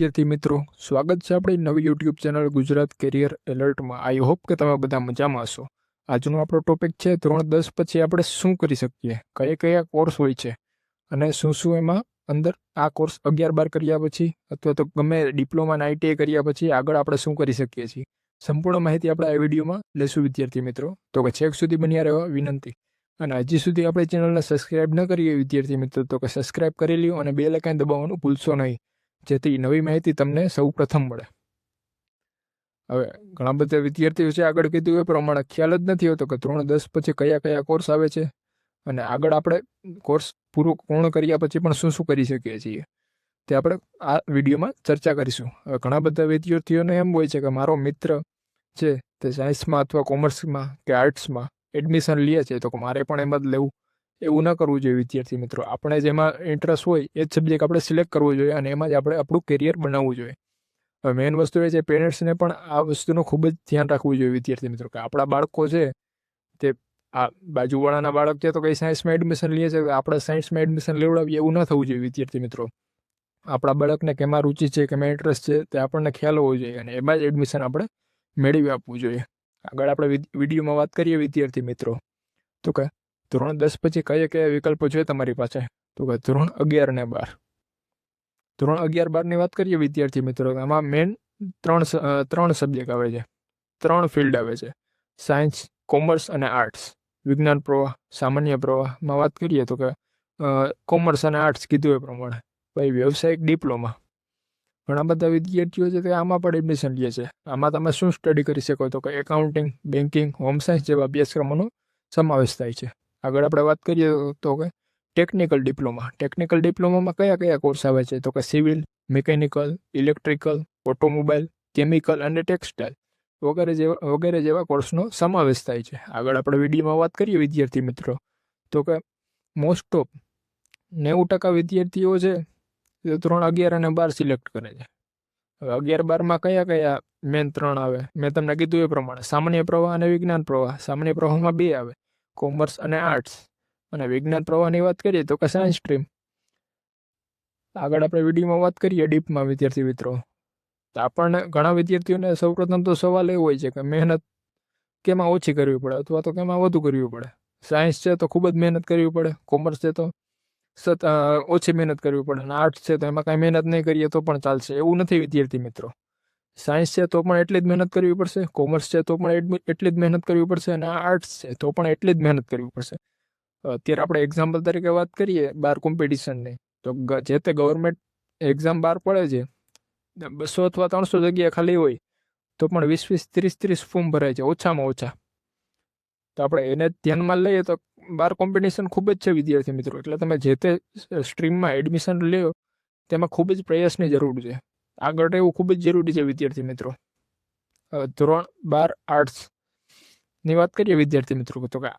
વિદ્યાર્થી મિત્રો, સ્વાગત છે આપણી નવી યુટ્યુબ ચેનલ ગુજરાત કેરિયર એલર્ટમાં. આઈ હોપ કે તમે બધા મજામાં હશો. આજનો આપણો ટોપિક છે ધોરણ 10 પછી આપણે શું કરી શકીએ, કયા કયા કોર્સ હોય છે અને શું શું એમાં અંદર આ કોર્સ 11-12 કર્યા પછી અથવા તો ગમે ડિપ્લોમા અને આઈટીઆઈ કર્યા પછી આગળ આપણે શું કરી શકીએ છીએ. સંપૂર્ણ માહિતી આપણે આ વિડીયોમાં લેશું વિદ્યાર્થી મિત્રો, તો કે છેક સુધી બન્યા રહેવા વિનંતી. અને હજી સુધી આપણી ચેનલને સબસ્ક્રાઇબ ન કરી વિદ્યાર્થી મિત્રો તો કે સબસ્ક્રાઇબ કરી લ્યો અને બેલ આઇકન દબાવવાનું ભૂલશો નહીં, જેથી નવી માહિતી તમને સૌ પ્રથમ મળે. હવે ઘણા બધા વિદ્યાર્થીઓ છે આગળ કીધું એ પ્રમાણે ખ્યાલ જ નથી હોતો કે ધોરણ 10 પછી કયા કયા કોર્સ આવે છે અને આગળ આપણે કોર્સ પૂર્ણ કર્યા પછી પણ શું શું કરી શકીએ છીએ, તે આપણે આ વિડીયોમાં ચર્ચા કરીશું. હવે ઘણા બધા વિદ્યાર્થીઓને એમ હોય છે કે મારો મિત્ર છે તે સાયન્સમાં અથવા કોમર્સમાં કે આર્ટ્સમાં એડમિશન લે છે તો મારે પણ એમ જ લેવું. એવું ન કરવું જોઈએ વિદ્યાર્થી મિત્રો. આપણે જેમાં ઇન્ટરેસ્ટ હોય એ જ સબ્જેક્ટ આપણે સિલેક્ટ કરવો જોઈએ અને એમાં જ આપણે આપણું કેરિયર બનાવવું જોઈએ. હવે મેઇન વસ્તુ એ છે પેરેન્ટ્સને પણ આ વસ્તુનું ખૂબ જ ધ્યાન રાખવું જોઈએ વિદ્યાર્થી મિત્રો, કે આપણા બાળકો છે તે આ બાજુવાળાના બાળક છે તો કંઈ સાયન્સમાં એડમિશન લે છે, આપણે સાયન્સમાં એડમિશન લેવડાવીએ એવું ન થવું જોઈએ વિદ્યાર્થી મિત્રો. આપણા બાળકને કેમાં રુચિ છે, કેમાં ઇન્ટરેસ્ટ છે તે આપણને ખ્યાલ હોવો જોઈએ અને એમાં જ એડમિશન આપણે મેળવી આપવું જોઈએ. આગળ આપણે વિડીયોમાં વાત કરીએ વિદ્યાર્થી મિત્રો, તો કે ધોરણ 10 પછી કયા કયા વિકલ્પો છે તમારી પાસે, તો કે ધોરણ 11 અને 12. ધોરણ 11-12ની વાત કરીએ વિદ્યાર્થી મિત્રો, આમાં મેન ત્રણ સબ્જેક્ટ આવે છે, 3 ફિલ્ડ આવે છે: સાયન્સ, કોમર્સ અને આર્ટ્સ. વિજ્ઞાન પ્રવાહ, સામાન્ય પ્રવાહમાં વાત કરીએ તો કે કોમર્સ અને આર્ટ્સ કીધું એ પ્રમાણે. ભાઈ વ્યવસાયિક ડિપ્લોમા, ઘણા બધા વિદ્યાર્થીઓ છે તે આમાં પણ એડમિશન લે છે. આમાં તમે શું સ્ટડી કરી શકો, તો કે એકાઉન્ટિંગ, બેન્કિંગ, હોમ સાયન્સ જેવા અભ્યાસક્રમોનો સમાવેશ થાય છે. આગળ આપણે વાત કરીએ તો કે ટેકનિકલ ડિપ્લોમા. ટેકનિકલ ડિપ્લોમામાં કયા કયા કોર્સ આવે છે, તો કે civil, mechanical, electrical, automobile, chemical અને ટેક્સટાઇલ વગેરે જેવા કોર્સનો સમાવેશ થાય છે. આગળ આપણે વિડીયોમાં વાત કરીએ વિદ્યાર્થી મિત્રો, તો કે મોસ્ટ ઓફ 90% વિદ્યાર્થીઓ છે તે ધોરણ 11 અને 12 સિલેક્ટ કરે છે. હવે 11-12માં કયા કયા મેન 3 આવે, મેં તમને કીધું એ પ્રમાણે સામાન્ય પ્રવાહ અને વિજ્ઞાન પ્રવાહ. સામાન્ય પ્રવાહમાં 2 આવે, કોમર્સ અને આર્ટ્સ. અને વિજ્ઞાન પ્રવાહની વાત કરીએ તો કે સાયન્સ સ્ટ્રીમ. આગળ આપણે વિડીયોમાં વાત કરીએ ડીપમાં વિદ્યાર્થી મિત્રો, તો આપણને ઘણા વિદ્યાર્થીઓને સૌપ્રથમ તો સવાલ એવો હોય છે કે મહેનત કેમાં ઓછી કરવી પડે અથવા તો કેમાં વધુ કરવી પડે. સાયન્સ છે તો ખૂબ જ મહેનત કરવી પડે, કોમર્સ છે તો ઓછી મહેનત કરવી પડે અને આર્ટ્સ છે તો એમાં કાંઈ મહેનત નહીં કરીએ તો પણ ચાલશે. એવું નથી વિદ્યાર્થી મિત્રો. સાયન્સ છે તો પણ એટલી જ મહેનત કરવી પડશે, કોમર્સ છે તો પણ એટલી જ મહેનત કરવી પડશે અને આર્ટ્સ છે તો પણ એટલી જ મહેનત કરવી પડશે. અત્યારે આપણે એક્ઝામ્પલ તરીકે વાત કરીએ બાર કોમ્પિટિશનની, તો જે તે ગવર્મેન્ટ એક્ઝામ બહાર પડે છે, 200 અથવા 300 જગ્યા ખાલી હોય તો પણ 20-20, 30-30 ફોર્મ ભરાય છે ઓછામાં ઓછા. તો આપણે એને ધ્યાનમાં લઈએ તો બાર કોમ્પિટિશન ખૂબ જ છે વિદ્યાર્થી મિત્રો. એટલે તમે જે તે સ્ટ્રીમમાં એડમિશન લ્યો તેમાં ખૂબ જ પ્રયાસની જરૂર છે. આગળ રહેવું ખૂબ જ જરૂરી છે વિદ્યાર્થી મિત્રો. ધોરણ 12 આર્ટ્સની વાત કરીએ વિદ્યાર્થી મિત્રો, તો કે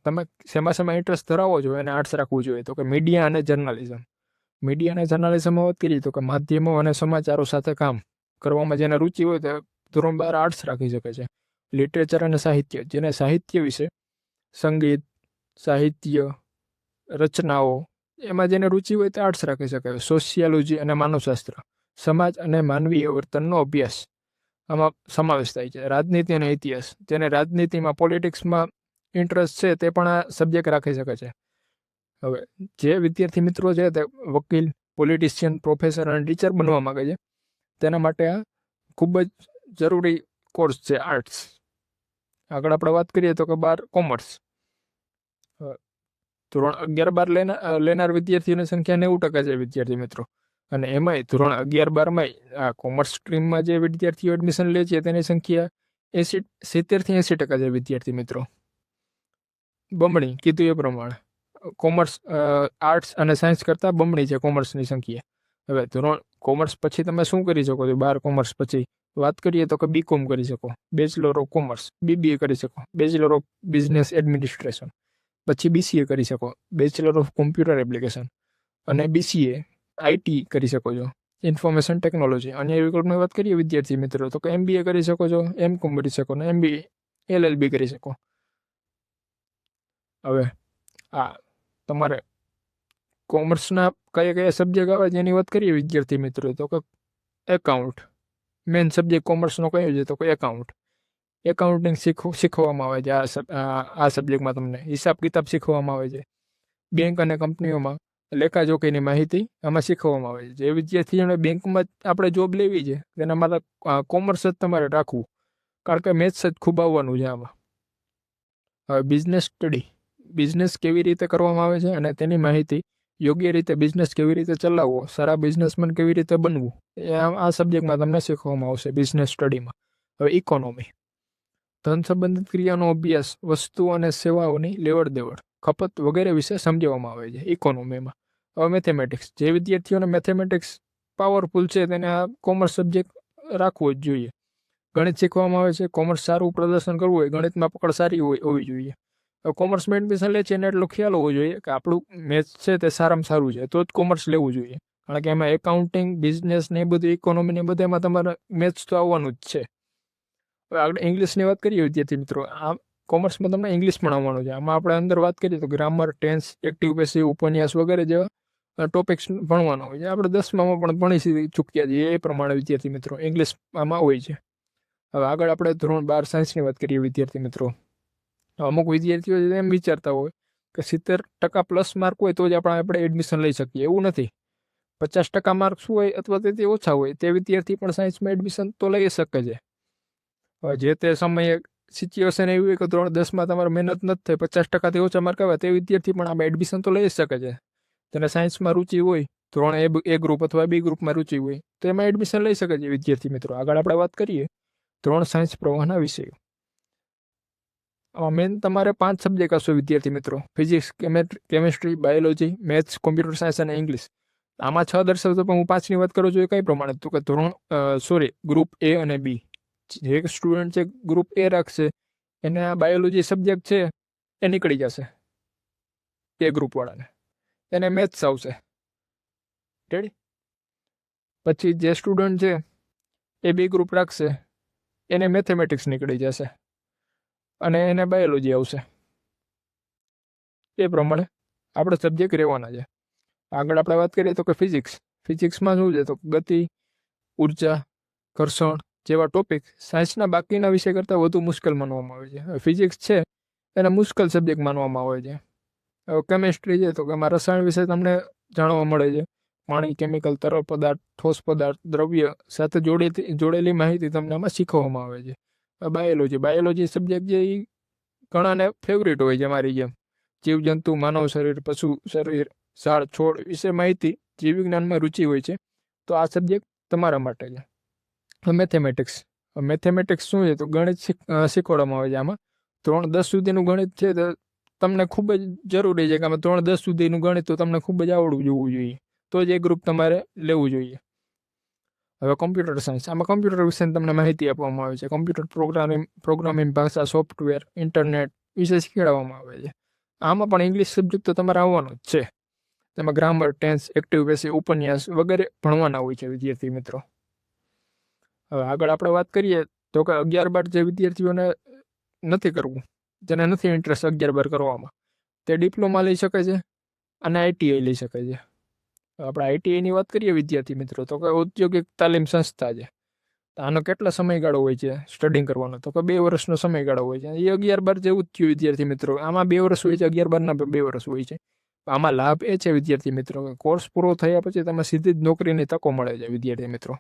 તમે શેમાં ઇન્ટરેસ્ટ ધરાવો છો એને આર્ટ્સ રાખવું જોઈએ. તો કે મીડિયા અને જર્નાલિઝમ. મીડિયા અને જર્નાલિઝમમાં વાત કરીએ તો કે માધ્યમો અને સમાચારો સાથે કામ કરવામાં જેને રુચિ હોય તો ધોરણ 12 આર્ટ્સ રાખી શકે છે. લિટરેચર અને સાહિત્ય, જેને સાહિત્ય વિશે, સંગીત, સાહિત્ય, રચનાઓ એમાં જેને રુચિ હોય તે આર્ટ્સ રાખી શકે. સોશિયોલોજી અને માનવશાસ્ત્ર, સમાજ અને માનવીય વર્તનનો અભ્યાસ આમાં સમાવેશ થાય છે. રાજનીતિ અને ઇતિહાસ, જેને રાજનીતિમાં, પોલિટિક્સમાં ઇન્ટરેસ્ટ છે તે પણ આ સબ્જેક્ટ રાખી શકે છે. હવે જે વિદ્યાર્થી મિત્રો છે તે વકીલ, પોલિટિશિયન, પ્રોફેસર અને ટીચર બનવા માગે છે તેના માટે આ ખૂબ જ જરૂરી કોર્સ છે આર્ટ્સ. આગળ આપણે વાત કરીએ તો કે 12 કોમર્સ. ધોરણ 11-12 લેનાર વિદ્યાર્થીઓની સંખ્યા 90% છે વિદ્યાર્થી મિત્રો. અને એમાંય ધોરણ 11-12માં આ કોમર્સ સ્ટ્રીમમાં જે વિદ્યાર્થીઓ એડમિશન લે છે તેની સંખ્યા 70-80% છે વિદ્યાર્થી મિત્રો. બમણી કીધું એ પ્રમાણે કોમર્સ, આર્ટ્સ અને સાયન્સ કરતાં બમણી છે કોમર્સની સંખ્યા. હવે ધોરણ કોમર્સ પછી તમે શું કરી શકો છો? 12 કોમર્સ પછી વાત કરીએ તો કે બીકોમ કરી શકો, બેચલર ઓફ કોમર્સ, બીબીએ કરી શકો, બેચલર ઓફ બિઝનેસ એડમિનિસ્ટ્રેશન. પછી બીસીએ કરી શકો, બેચલર ઓફ કોમ્પ્યુટર એપ્લિકેશન, અને બીસીએ આઈટી કરી શકો છો, ઇન્ફોર્મેશન ટેકનોલોજી. અન્ય વિકલ્પની વાત કરીએ વિદ્યાર્થી મિત્રો તો કે એમબીએ કરી શકો છો, એમકોમ કરી શકો ને એમબીએ એલએલબી કરી શકો. હવે આ તમારે કોમર્સના કયા કયા સબ્જેક્ટ આવે જેની વાત કરીએ વિદ્યાર્થી મિત્રો, તો કે એકાઉન્ટ મેન સબ્જેક્ટ કોમર્સનો કયો છે તો કે એકાઉન્ટિંગ શીખવવામાં આવે છે. આ સબ્જેક્ટમાં તમને હિસાબ કિતાબ શીખવવામાં આવે છે. બેંક અને કંપનીઓમાં લેખાજોખીની માહિતી આમાં શીખવવામાં આવે છે. જે વિદ્યાર્થીઓને બેંકમાં આપણે જોબ લેવી છે તેના માટે કોમર્સ જ તમારે રાખવું, કારણ કે મેથ્સ જ ખૂબ આવવાનું છે આમાં. હવે બિઝનેસ સ્ટડી, બિઝનેસ કેવી રીતે કરવામાં આવે છે અને તેની માહિતી, યોગ્ય રીતે બિઝનેસ કેવી રીતે ચલાવવો, સારા બિઝનેસમેન કેવી રીતે બનવું, એ આ સબ્જેક્ટમાં તમને શીખવવામાં આવશે બિઝનેસ સ્ટડીમાં. હવે ઇકોનોમી, ધન સંબંધિત ક્રિયાનો અભ્યાસ, વસ્તુઓ અને સેવાઓની લેવડ દેવડ, ખપત વગેરે વિશે સમજાવવામાં આવે છે ઇકોનોમીમાં. હવે મેથેમેટિક્સ, જે વિદ્યાર્થીઓને મેથેમેટિક્સ પાવરફુલ છે તેને આ કોમર્સ સબ્જેક્ટ રાખવો જ જોઈએ. ગણિત શીખવામાં આવે છે. કોમર્સ સારું પ્રદર્શન કરવું હોય, ગણિતમાં પકડ સારી હોવી જોઈએ. કોમર્સમાં એડમિશન લે છે એને એટલો ખ્યાલ હોવો જોઈએ કે આપણું મેથ્સ છે તે સારામાં સારું છે, તો જ કોમર્સ લેવું જોઈએ. કારણ કે એમાં એકાઉન્ટિંગ, બિઝનેસ ને એ બધું, ઇકોનોમી ને બધામાં તમારે મેથ્સ તો આવવાનું જ છે. હવે આગળ ઇંગ્લિશની વાત કરીએ વિદ્યાર્થી મિત્રો, આ કોમર્સમાં તમને ઇંગ્લિશ પણ આવવાનું છે. આમાં આપણે અંદર વાત કરીએ તો ગ્રામર, ટેન્સ, એક્ટિવ પેસિવ, ઉપન્યાસ વગેરે જેવા ટોપિક્સ ભણવાનો હોય છે. આપણે 10મામાં પણ ભણી ચૂક્યા છીએ એ પ્રમાણે વિદ્યાર્થી મિત્રો ઇંગ્લિશ આમાં હોય છે. હવે આગળ આપણે ધોરણ 12 સાયન્સની વાત કરીએ વિદ્યાર્થી મિત્રો. અમુક વિદ્યાર્થીઓ એમ વિચારતા હોય કે 70% પ્લસ માર્ક હોય તો જ આપણે એડમિશન લઈ શકીએ. એવું નથી. 50% માર્ક્સ હોય અથવા તેથી ઓછા હોય તે વિદ્યાર્થી પણ સાયન્સમાં એડમિશન તો લઈ શકે છે. હવે જે તે સમયે સિચ્યુએશન એવી હોય કે ધોરણ 10માં તમારે મહેનત નથી થઈ, 50%થી ઓછા માર્ક આવે, તે વિદ્યાર્થી પણ આમાં એડમિશન તો લઈ શકે છે. તેને સાયન્સમાં રુચિ હોય, ધોરણ એ ગ્રુપ અથવા બી ગ્રુપમાં રુચિ હોય તો એમાં એડમિશન લઈ શકે છે વિદ્યાર્થી મિત્રો. આગળ આપણે વાત કરીએ ધોરણ સાયન્સ પ્રવાહના વિષયો. આમાં મેન તમારે 5 સબ્જેક્ટ હશે વિદ્યાર્થી મિત્રો: physics, chemistry, biology, maths, computer science અને ઇંગ્લિશ. આમાં 6 દર્શાવતો પણ હું 5ની વાત કરું છું એ કઈ પ્રમાણે, તો કે ગ્રુપ એ અને બી. જે સ્ટુડન્ટ છે ગ્રુપ એ રાખશે એને આ બાયોલોજી સબ્જેક્ટ છે એ નીકળી જશે. એ ગ્રુપવાળાને એને મેથ્સ આવશે. રેડી? પછી જે સ્ટુડન્ટ છે એ બી ગ્રુપ રાખશે એને મેથેમેટિક્સ નીકળી જશે અને એને બાયોલોજી આવશે. એ પ્રમાણે આપણે સબ્જેક્ટ રહેવાના છે. આગળ આપણે વાત કરીએ તો કે ફિઝિક્સમાં શું છે તો ગતિ, ઉર્જા, ઘર્ષણ જેવા ટોપિક સાયન્સના બાકીના વિષય કરતાં વધુ મુશ્કેલ માનવામાં આવે છે. ફિઝિક્સ છે એને મુશ્કેલ સબ્જેક્ટ માનવામાં આવે છે. હવે કેમેસ્ટ્રી છે તો કે એમાં રસાયણ વિશે તમને જાણવા મળે છે. પાણી, કેમિકલ, તરલ પદાર્થ, ઠોસ પદાર્થ, દ્રવ્ય સાથે જોડેલી માહિતી તમને આમાં શીખવવામાં આવે છે. બાયોલોજી સબ્જેક્ટ જે એ ઘણાને ફેવરિટ હોય છે મારી જેમ. જીવજંતુ, માનવ શરીર, પશુ શરીર, ઝાડ, છોડ વિશે માહિતી, જીવ વિજ્ઞાનમાં રુચિ હોય છે તો આ સબ્જેક્ટ તમારા માટે છે. મેથેમેટિક્સ શું છે તો ગણિત શીખવાડવામાં આવે છે. આમાં ધોરણ 10 સુધીનું ગણિત છે તો તમને ખૂબ જ જરૂરી છે કે આમાં ધોરણ 10 સુધીનું ગણિત તો તમને ખૂબ જ આવડવું જોઈએ, તો જ એ ગ્રુપ તમારે લેવું જોઈએ. હવે કોમ્પ્યુટર સાયન્સ, આમાં કોમ્પ્યુટર વિશે તમને માહિતી આપવામાં આવે છે. કોમ્પ્યુટર પ્રોગ્રામિંગ ભાષા, સોફ્ટવેર, ઇન્ટરનેટ વિશે શીખવાડવામાં આવે છે. આમાં પણ ઇંગ્લિશ સબ્જેક્ટ તો તમારે આવવાનો જ છે. તેમાં ગ્રામર, ટેન્સ, એક્ટિવ પેસિવ, ઉપન્યાસ વગેરે ભણવાના હોય છે વિદ્યાર્થી મિત્રો. હવે આગળ આપણે વાત કરીએ તો કે 11-12 જે વિદ્યાર્થીઓને નથી કરવું, જેને નથી ઇન્ટરેસ્ટ 11-12 કરવામાં, તે ડિપ્લોમા લઈ શકે છે અને આઈટીઆઈ લઈ શકે છે. આપણે આઈટીઆઈની વાત કરીએ વિદ્યાર્થી મિત્રો તો કે ઔદ્યોગિક તાલીમ સંસ્થા છે. આનો કેટલા સમયગાળો હોય છે સ્ટડિંગ કરવાનો તો કે 2 વર્ષનો સમયગાળો હોય છે. એ 11-12 જેવું જ થયું વિદ્યાર્થી મિત્રો. આમાં 2 વર્ષ હોય છે, 11-12ના 2 વર્ષ હોય છે. આમાં લાભ એ છે વિદ્યાર્થી મિત્રો કે કોર્સ પૂરો થયા પછી તમે સીધી જ નોકરીની તકો મળે છે વિદ્યાર્થી મિત્રો.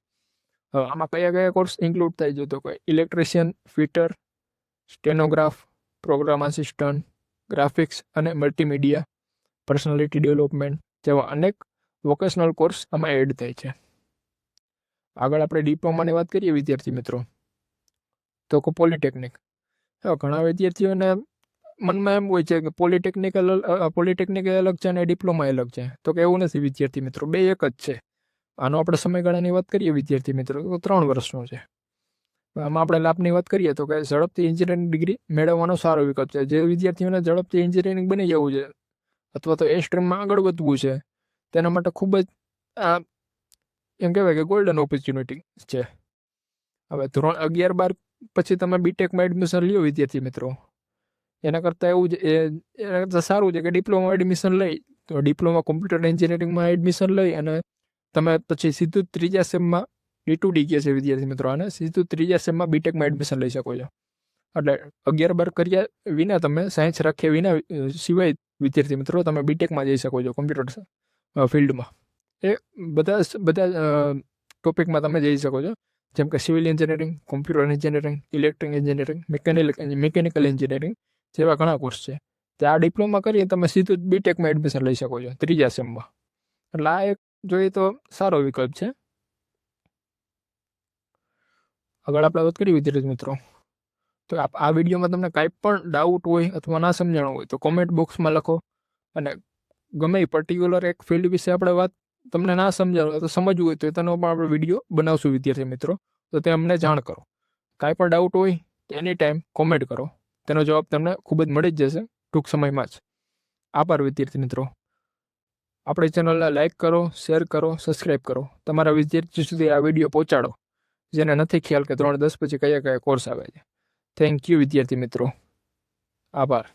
હવે આમાં કયા કોર્સ ઇન્ક્લુડ થાય છે તો કે electrician, fitter, stenograph, program assistant, graphics અને મલ્ટીમીડિયા, પર્સનાલિટી ડેવલપમેન્ટ જેવા અનેક વોકેશનલ કોર્સ આમાં એડ થાય છે. આગળ આપણે ડિપ્લોમાની વાત કરીએ વિદ્યાર્થી મિત્રો તો કે પોલિટેકનિક. ઘણા વિદ્યાર્થીઓને મનમાં એમ હોય છે કે પોલિટેકનિક અલગ છે અને ડિપ્લોમા અલગ છે, તો કે એવું નથી વિદ્યાર્થી મિત્રો, બે એક જ છે. આનો આપણે સમયગાળાની વાત કરીએ વિદ્યાર્થી મિત્રો તો 3 વર્ષનો છે. આમાં આપણે લાભની વાત કરીએ તો કે ઝડપથી એન્જિનિયરિંગ ડિગ્રી મેળવવાનો સારો વિકલ્પ છે. જે વિદ્યાર્થીઓને ઝડપથી એન્જિનિયરિંગ બની જવું છે અથવા તો એ સ્ટ્રીમમાં આગળ વધવું છે તેના માટે ખૂબ જ આ એમ કહેવાય કે ગોલ્ડન ઓપોર્ચ્યુનિટી છે. હવે ધોરણ 11-12 પછી તમે બીટેકમાં એડમિશન લ્યો વિદ્યાર્થી મિત્રો, એના કરતાં એવું જ એના કરતાં સારું છે કે ડિપ્લોમા એડમિશન લઈ તો ડિપ્લોમા કોમ્પ્યુટર એન્જિનિયરિંગમાં એડમિશન લઈ અને તમે પછી સીધું જ 3જા સેમમાં T2D કહે છે વિદ્યાર્થી મિત્રો, અને સીધું ત્રીજા સેમમાં બીટેકમાં એડમિશન લઈ શકો છો. એટલે 11-12 કર્યા વિના તમે સાયન્સ રાખ્યા વિના સિવાય વિદ્યાર્થી મિત્રો તમે બીટેકમાં જઈ શકો છો કોમ્પ્યુટર ફિલ્ડમાં. એ બધા ટોપિકમાં તમે જઈ શકો છો, જેમ કે civil engineering, computer engineering, electric engineering, mechanical engineering જેવા ઘણા કોર્સ છે. તે આ ડિપ્લોમા કરી તમે સીધું જ બીટેકમાં એડમિશન લઈ શકો છો ત્રીજા સેમમાં. એટલે આ એક જોઈએ તો સારો વિકલ્પ છે. આગળ આપણે વાત કરીએ વિદ્યાર્થી મિત્રો, તો આ વિડીયોમાં તમને કાંઈ પણ ડાઉટ હોય અથવા ના સમજાણું હોય તો કોમેન્ટ બોક્સમાં લખો. અને ગમે એ પર્ટિક્યુલર એક ફિલ્ડ વિશે આપણે વાત તમને ના સમજાણું તો સમજવું હોય તો તેનો પણ આપણે વિડીયો બનાવશું વિદ્યાર્થી મિત્રો, તો તે અમને જાણ કરો. કાંઈ પણ ડાઉટ હોય તો એની ટાઈમ કોમેન્ટ કરો, તેનો જવાબ તમને ખૂબ જ મળી જ જશે ટૂંક સમયમાં જ. આભાર વિદ્યાર્થી મિત્રો. આપણી ચેનલને લાઇક કરો, શેર કરો, સબસ્ક્રાઈબ કરો. તમારા વિદ્યાર્થી સુધી આ વિડીયો પહોંચાડો જેને નથી ખ્યાલ કે 3-10 પછી કયા કયા કોર્સ આવે છે. થેન્ક યુ વિદ્યાર્થી મિત્રો. આભાર.